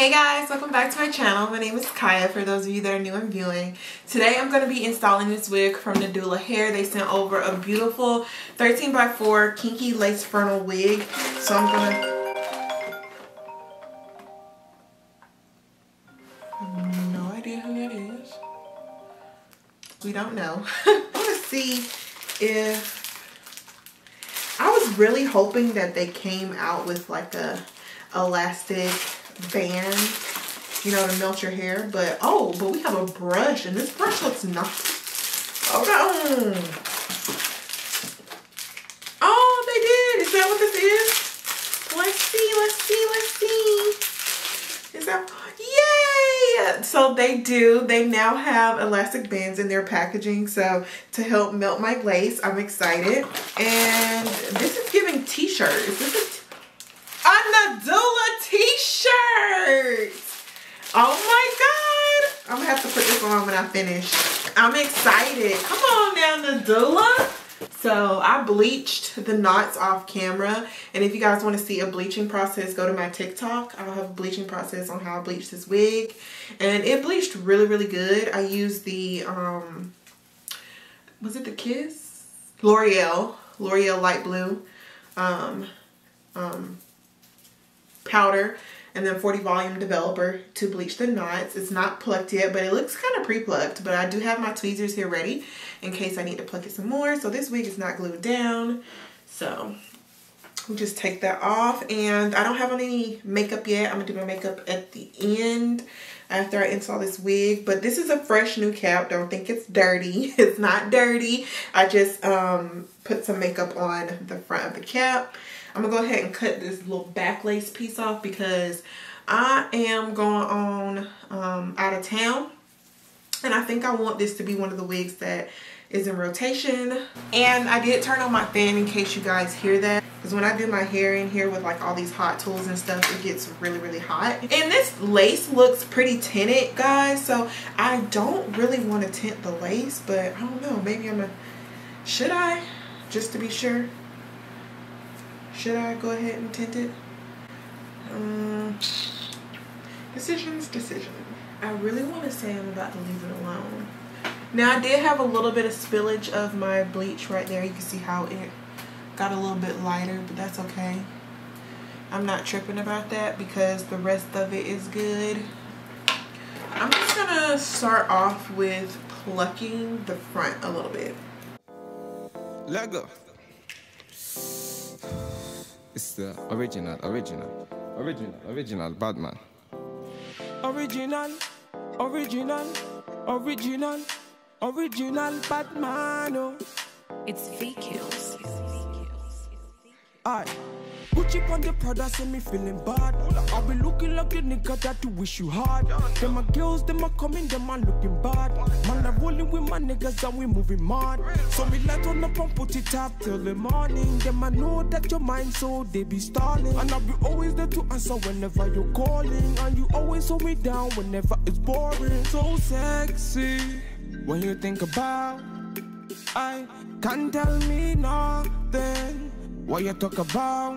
Hey guys, welcome back to my channel. My name is Kaya for those of you that are new and viewing. Today I'm going to be installing this wig from Nadula Hair. They sent over a beautiful 13x4 kinky lace frontal wig. So I'm going to... I have no idea who that is. We don't know. I want to see if... I was really hoping that they came out with like a elastic band, you know, to melt your hair, but we have a brush, and this brush looks nice. Hold on. Oh, they did. Is that what this is? Let's see. Is that, yay! So they do. They now have elastic bands in their packaging, so to help melt my lace. I'm excited. And this is giving t-shirt. Is this a Nadula t-shirt? Oh my god! I'm gonna have to put this on when I finish. I'm excited. Come on now, Nadula. So I bleached the knots off camera, and if you guys want to see a bleaching process, go to my TikTok. I'll have a bleaching process on how I bleach this wig, and it bleached really good. I used the was it the Kiss? L'Oreal light blue powder, and then 40 volume developer to bleach the knots. It's not plucked yet, but it looks kind of pre-plucked, but I do have my tweezers here ready in case I need to pluck it some more. So this wig is not glued down, so we'll just take that off. And I don't have on any makeup yet. I'm gonna do my makeup at the end after I install this wig, but this is a fresh new cap. Don't think it's dirty. It's not dirty. I just put some makeup on the front of the cap. I'm gonna go ahead and cut this little back lace piece off because I am going on out of town, and I think I want this to be one of the wigs that is in rotation. And I did turn on my fan in case you guys hear that, because when I do my hair in here with like all these hot tools and stuff, it gets really hot. And this lace looks pretty tinted, guys, so I don't really want to tint the lace, but I don't know, maybe should I, just to be sure? Should I go ahead and tint it? Decision. I really want to say I'm about to leave it alone. Now I did have a little bit of spillage of my bleach right there. You can see how it got a little bit lighter, but that's okay. I'm not tripping about that because the rest of it is good. I'm just gonna start off with plucking the front a little bit. Lego. It's the original Batman. Original Batman. Oh. It's V-Kills. Alright. Gucci on the Prada, see me feeling bad. I be looking like the nigga that you wish you had. Them my girls, them are coming, them are looking bad. Man, I'm rolling with my niggas and we moving mad. So me light on up and put it up till the morning. Them I know that your mind, so they be stalling. And I'll be always there to answer whenever you're calling. And you always hold me down whenever it's boring. So sexy when you think about, I can't tell me nothing. What you talk about?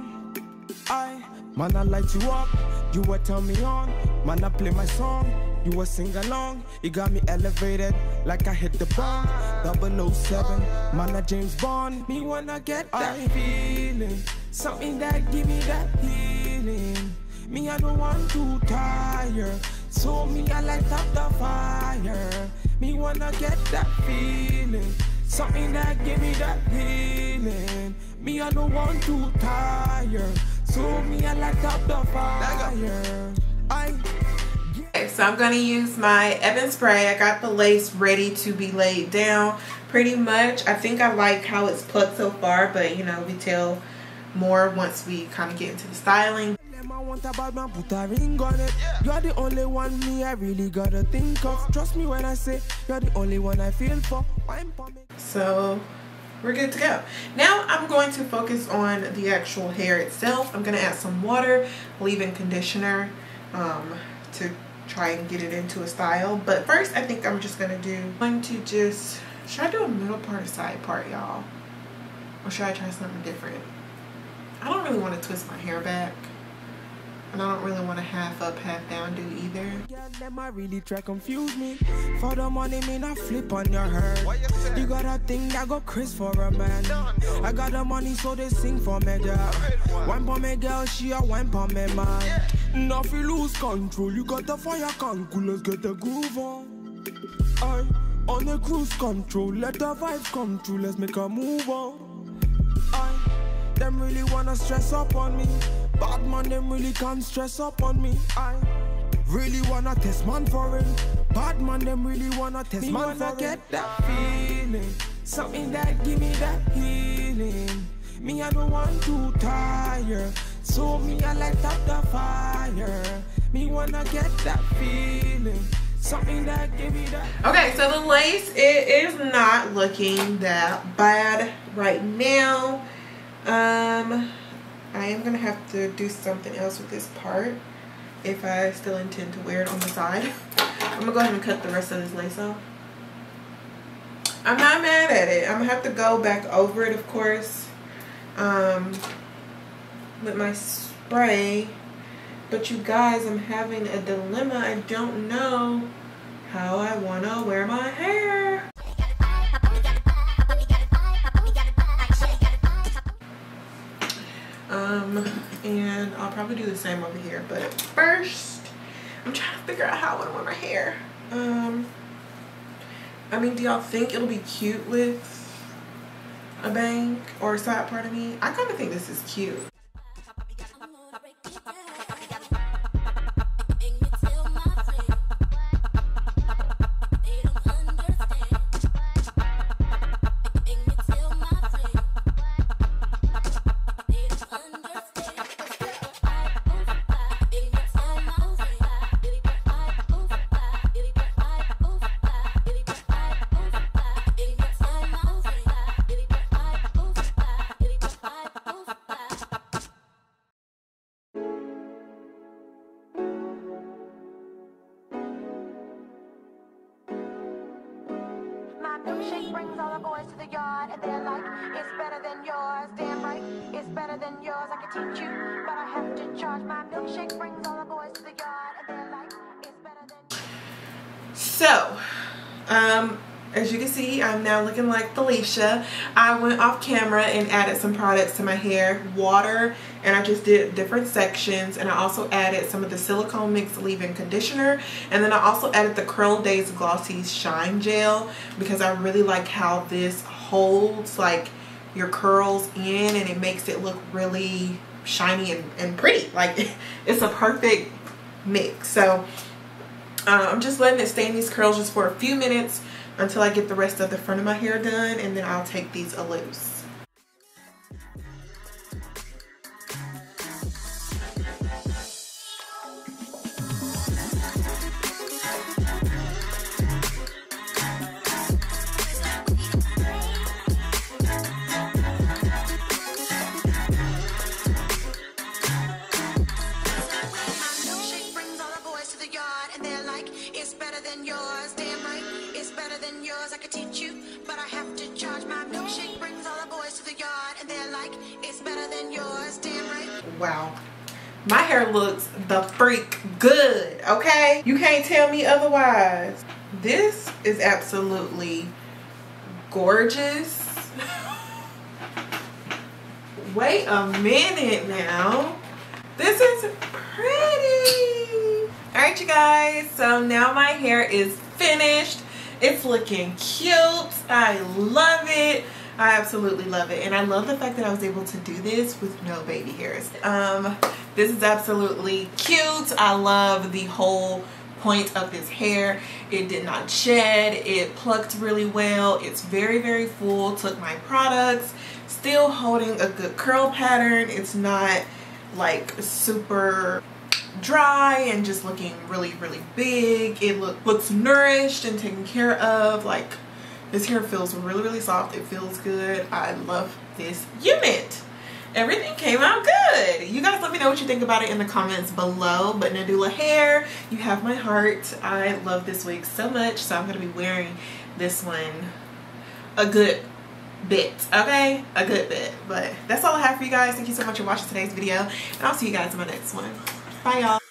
Man, I light you up, you will turn me on. Man, I play my song, you will sing along. You got me elevated like I hit the bomb. 007, man, I James Bond. Me wanna get that feeling, something that give me that healing. Me, I don't want to tire, so me, I light up the fire. Me wanna get that feeling, something that give me that healing. Me, I don't want to tire, so me, I light up the fire. Okay, so I'm going to use my Ebin spray. I got the lace ready to be laid down pretty much. I think I like how it's plucked so far, but you know, we tell more once we kind of get into the styling. You're the only one me I really gotta think of. Trust me when I say you're the only one I feel for. So we're good to go. Now I'm going to focus on the actual hair itself. I'm going to add some water, leave-in conditioner to try and get it into a style. But first I think I'm just going to should I do a middle part or side part, y'all? Or should I try something different? I don't really want to twist my hair back. And I don't really want a half up, half down do either. Yeah, them I really try confuse me. For the money, me not flip on your head. You got a thing that go Chris for a man. I got the money, so they sing for me, girl. One for me, girl, she a one for me, man. Now if you lose control, you got the fire can cool. Let's get the groove on. I on the cruise control, let the vibes come true. Let's make a move on. Them really wanna stress up on me. Bad man, them really can't stress up on me. I really wanna test man for it. Bad man, them really wanna test me man for it. Get that feeling, something that give me that healing. Me, I don't want to tire, so me, I light up the fire. Me wanna get that feeling, something that give me that. Okay, so the lace, it is not looking that bad right now. I am gonna have to do something else with this part if I still intend to wear it on the side. I'm gonna go ahead and cut the rest of this lace off. I'm not mad at it. I'm gonna have to go back over it, of course, with my spray. But you guys, I'm having a dilemma. I don't know how I wanna wear my hair. And I'll probably do the same over here, but first I'm trying to figure out how I want to wear my hair. I mean, do y'all think it'll be cute with a bang or a side part of me? I kind of think this is cute. Milkshake brings all the boys to the yard and they're like, it's better than yours. Damn right, it's better than yours. I can teach you, but I have to charge. My milkshake brings all the boys to the yard and they're like, it's better than yours. So, as you can see, I'm now looking like Felicia. I went off camera and added some products to my hair, water, and I just did different sections, and I also added some of the silicone mix leave-in conditioner, and then I also added the Curl Days Glossy Shine Gel because I really like how this holds like your curls in and it makes it look really shiny and pretty. Like it's a perfect mix. So I'm just letting it stay in these curls just for a few minutes until I get the rest of the front of my hair done, and then I'll take these loose. I could teach you, but I have to charge. My milkshake brings all the boys to the yard and they're like, it's better than yours, damn right. Wow, my hair looks the freak good, okay? You can't tell me otherwise. This is absolutely gorgeous. Wait a minute now. This is pretty. All right, you guys, so now my hair is finished. It's looking cute. I love it. I absolutely love it. And I love the fact that I was able to do this with no baby hairs. This is absolutely cute. I love the whole point of this hair. It did not shed. It plucked really well. It's very, very full. Took my products. Still holding a good curl pattern. It's not like super dry and just looking really, really big. It looks nourished and taken care of. Like, this hair feels really, really soft. It feels good. I love this unit. Everything came out good. You guys let me know what you think about it in the comments below. But Nadula hair, you have my heart. I love this wig so much, so I'm gonna be wearing this one a good bit, okay? A good bit. But that's all I have for you guys. Thank you so much for watching today's video, and I'll see you guys in my next one. Bye, y'all.